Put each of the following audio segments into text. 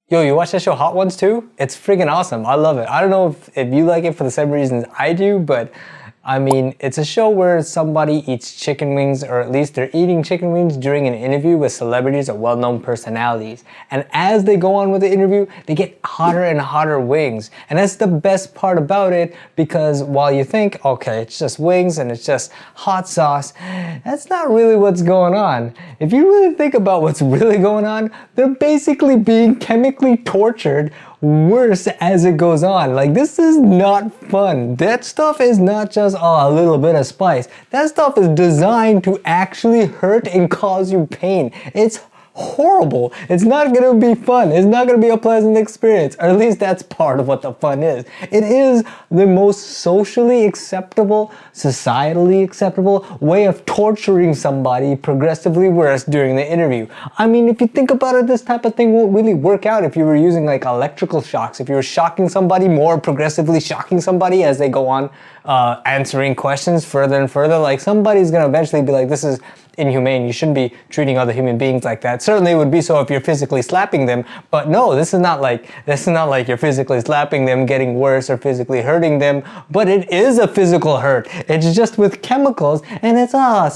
Yo, you watch that show Hot Ones too? It's friggin' awesome. I love it. I don't know if you like it for the same reasons I do, but I mean, it's a show where somebody eats chicken wings, or at least they're eating chicken wings during an interview with celebrities or well-known personalities. And as they go on with the interview, they get hotter and hotter wings. And that's the best part about it, because while you think, okay, it's just wings and it's just hot sauce, that's not really what's going on. If you really think about what's really going on, they're basically being chemically tortured worse as it goes on. Like, this is not fun. That stuff is not just a little bit of spice. That stuff is designed to actually hurt and cause you pain. It's horrible. It's not gonna be fun. It's not gonna be a pleasant experience, or at least that's part of what the fun is. It is the most socially acceptable, societally acceptable way of torturing somebody progressively worse during the interview. I mean, if you think about it, this type of thing won't really work out if you were using like electrical shocks. If you were shocking somebody, more progressively shocking somebody as they go on answering questions further and further, like somebody's gonna eventually be like, this is inhumane, you shouldn't be treating other human beings like that. Certainly it would be so if you're physically slapping them, but no, this is not like you're physically slapping them, getting worse, or physically hurting them, but it is a physical hurt. It's just with chemicals, and it's hot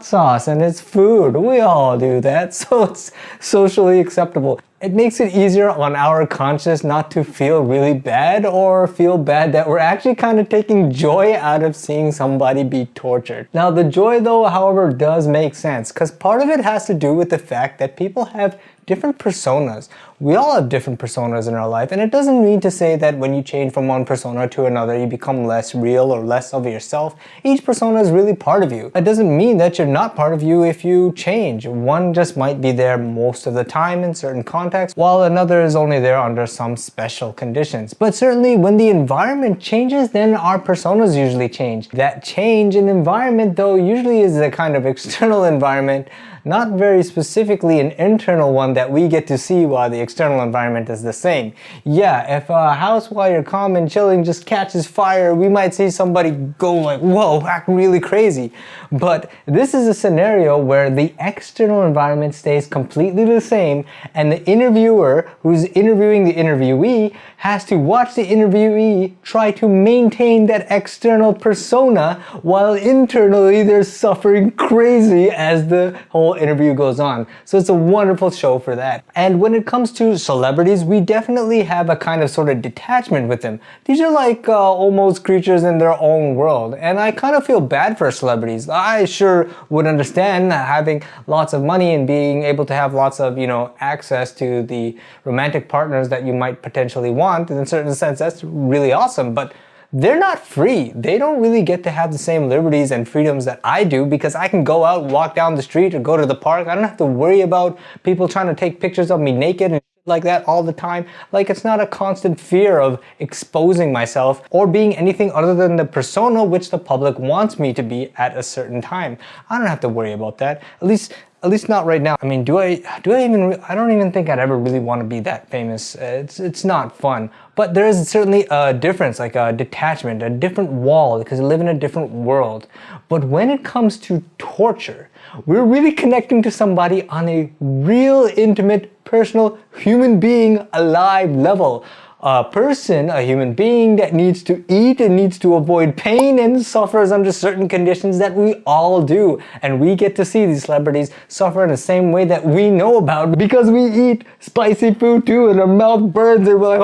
sauce, and it's food. We all do that, so it's socially acceptable. It makes it easier on our conscience not to feel really bad, or feel bad that we're actually kind of taking joy out of seeing somebody be tortured. Now the joy though, however, does make sense, because part of it has to do with the fact that people have different personas. We all have different personas in our life, and it doesn't mean to say that when you change from one persona to another, you become less real or less of yourself. Each persona is really part of you. It doesn't mean that you're not part of you if you change. One just might be there most of the time in certain contexts, while another is only there under some special conditions. But certainly when the environment changes, then our personas usually change. That change in environment though usually is a kind of external environment, not very specifically an internal one that we get to see while the external environment is the same. Yeah, if a house while you're calm and chilling just catches fire, we might see somebody go like, whoa, act really crazy. But this is a scenario where the external environment stays completely the same, and the interviewer who's interviewing the interviewee has to watch the interviewee try to maintain that external persona while internally they're suffering crazy as the whole interview goes on. So it's a wonderful show for that. And when it comes to celebrities, we definitely have a kind of sort of detachment with them. These are like almost creatures in their own world, and I kind of feel bad for celebrities. I sure would understand having lots of money and being able to have lots of, you know, access to the romantic partners that you might potentially want. In a certain sense, that's really awesome, but they're not free. They don't really get to have the same liberties and freedoms that I do, because I can go out and walk down the street or go to the park. I don't have to worry about people trying to take pictures of me naked and like that all the time. Like, it's not a constant fear of exposing myself or being anything other than the persona which the public wants me to be at a certain time. I don't have to worry about that. At least not right now. I mean, I don't even think I'd ever really want to be that famous. It's not fun. But there is certainly a difference, like a detachment, a different wall, because you live in a different world. But when it comes to torture, we're really connecting to somebody on a real, intimate, personal, human being, alive level. A human being that needs to eat and needs to avoid pain and suffers under certain conditions that we all do. And we get to see these celebrities suffer in the same way that we know about, because we eat spicy food too, and our mouth burns and we're like,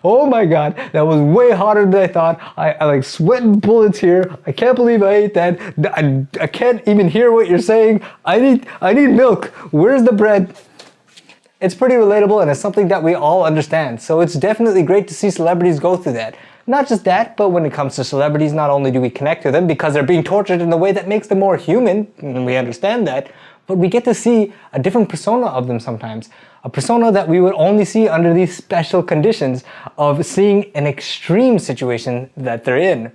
oh my god, that was way hotter than I thought. I like sweating bullets here. I can't believe I ate that. I can't even hear what you're saying. I need milk. Where's the bread? It's pretty relatable, and it's something that we all understand. So it's definitely great to see celebrities go through that. Not just that, but when it comes to celebrities, not only do we connect to them because they're being tortured in a way that makes them more human, and we understand that, but we get to see a different persona of them sometimes. A persona that we would only see under these special conditions of seeing an extreme situation that they're in.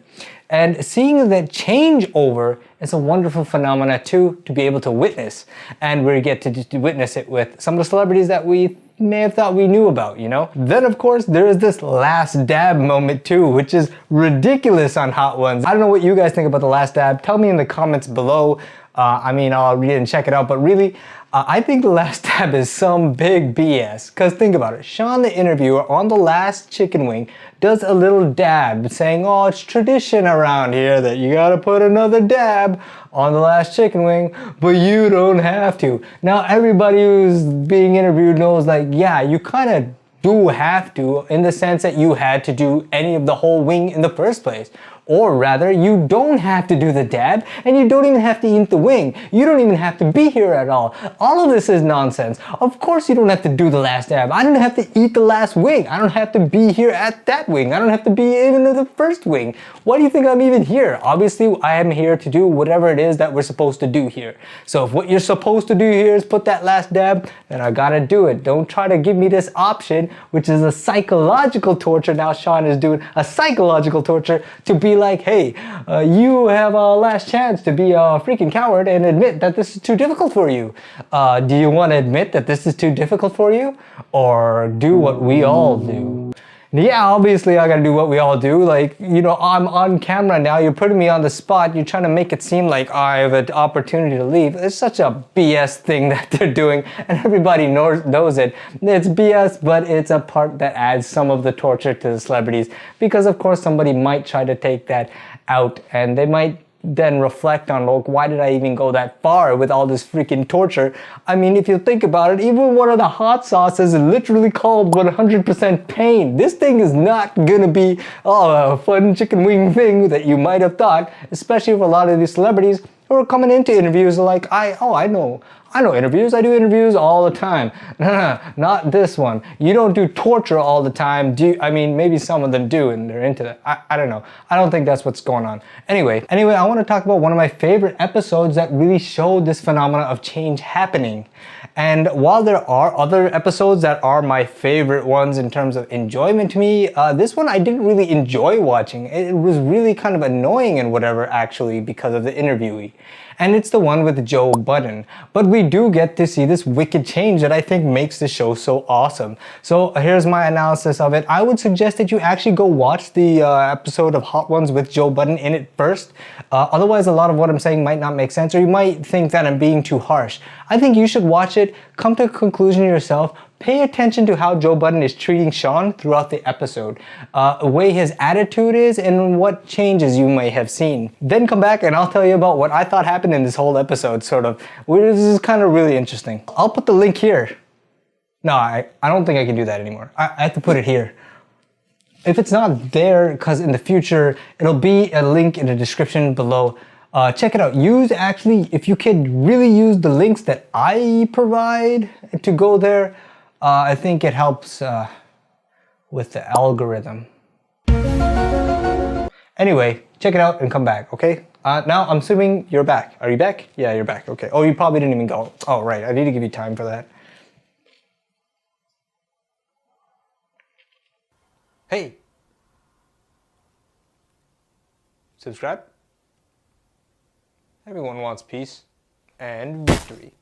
And seeing that changeover is a wonderful phenomena too, to be able to witness. And we get to witness it with some of the celebrities that we may have thought we knew about, you know? Then of course there is this last dab moment too, which is ridiculous on Hot Ones. I don't know what you guys think about the last dab. Tell me in the comments below. I mean, I'll read it and check it out, but really, I think the last dab is some big BS. Because think about it. Sean, the interviewer, on the last chicken wing, does a little dab saying, oh, it's tradition around here that you gotta put another dab on the last chicken wing, but you don't have to. Now, everybody who's being interviewed knows, like, yeah, you kind of do have to, in the sense that you had to do any of the whole wing in the first place. Or rather, you don't have to do the dab, and you don't even have to eat the wing. You don't even have to be here at all. All of this is nonsense. Of course you don't have to do the last dab. I don't have to eat the last wing. I don't have to be here at that wing. I don't have to be even in the first wing. Why do you think I'm even here? Obviously, I am here to do whatever it is that we're supposed to do here. So if what you're supposed to do here is put that last dab, then I gotta do it. Don't try to give me this option, which is a psychological torture. Now Sean is doing a psychological torture to be like, hey, you have a last chance to be a freaking coward and admit that this is too difficult for you. Do you want to admit that this is too difficult for you? Or do what we all do? Yeah, obviously I gotta do what we all do. Like, you know, I'm on camera now, you're putting me on the spot, you're trying to make it seem like I have an opportunity to leave. It's such a BS thing that they're doing, and everybody knows it. It's BS, but it's a part that adds some of the torture to the celebrities, because of course somebody might try to take that out, and they might then reflect on, look, why did I even go that far with all this freaking torture? I mean, if you think about it, even one of the hot sauces is literally called 100% pain. This thing is not gonna be, oh, a fun chicken wing thing that you might have thought, especially for a lot of these celebrities who are coming into interviews like, I know interviews. I do interviews all the time. No, not this one. You don't do torture all the time. I mean, maybe some of them do and they're into that. I don't know. I don't think that's what's going on. Anyway, I want to talk about one of my favorite episodes that really showed this phenomena of change happening. And while there are other episodes that are my favorite ones in terms of enjoyment to me, this one I didn't really enjoy watching. It was really kind of annoying and whatever, actually, because of the interviewee. And it's the one with Joe Budden. But we do get to see this wicked change that I think makes the show so awesome. So here's my analysis of it. I would suggest that you actually go watch the episode of Hot Ones with Joe Budden in it first. Otherwise, a lot of what I'm saying might not make sense, or you might think that I'm being too harsh. I think you should watch it, come to a conclusion yourself, pay attention to how Joe Budden is treating Sean throughout the episode, the way his attitude is, and what changes you may have seen. Then come back and I'll tell you about what I thought happened in this whole episode, sort of. This is kind of really interesting. I'll put the link here. No, I don't think I can do that anymore. I have to put it here. If it's not there, because in the future, it'll be a link in the description below. Check it out. If you can really use the links that I provide to go there, I think it helps with the algorithm. Anyway, check it out and come back, okay? Now I'm assuming you're back. Are you back? Yeah, you're back, okay. Oh, you probably didn't even go. Oh, right, I need to give you time for that. Hey! Subscribe? Everyone wants peace and victory.